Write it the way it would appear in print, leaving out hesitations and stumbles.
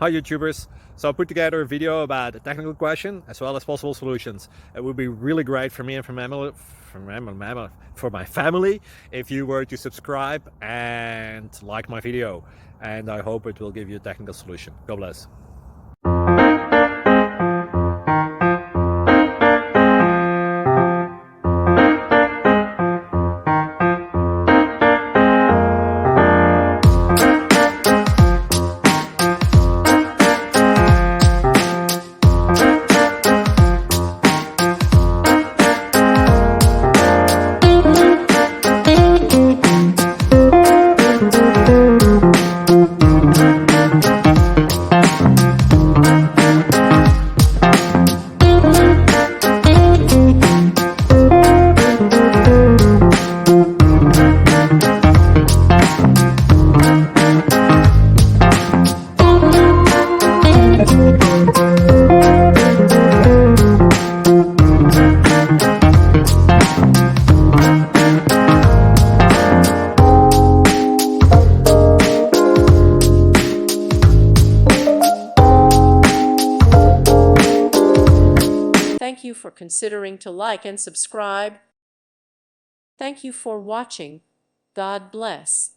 Hi YouTubers! So I put together a video about a technical question as well as possible solutions. It would be really great for me and for my family if you were to subscribe and like my video, and I hope it will give you a technical solution. God bless. Thank you for considering to like and subscribe. Thank you for watching. God bless.